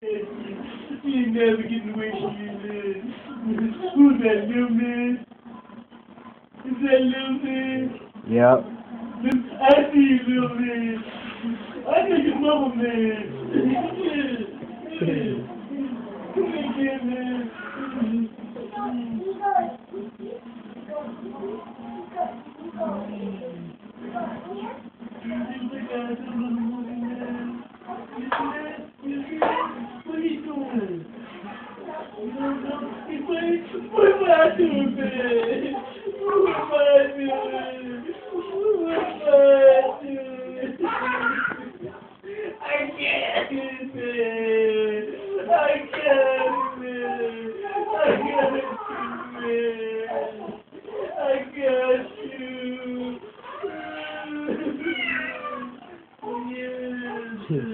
You never get the way she lives. Who's that little man? Is that little man? Yep. I see you, little man. I think it's mama, man. Come here, man. What are you doing? What am I doing, man? What am I doing? What am I doing? I can't, man. I can't, man. I got you, man. I got you. Yes.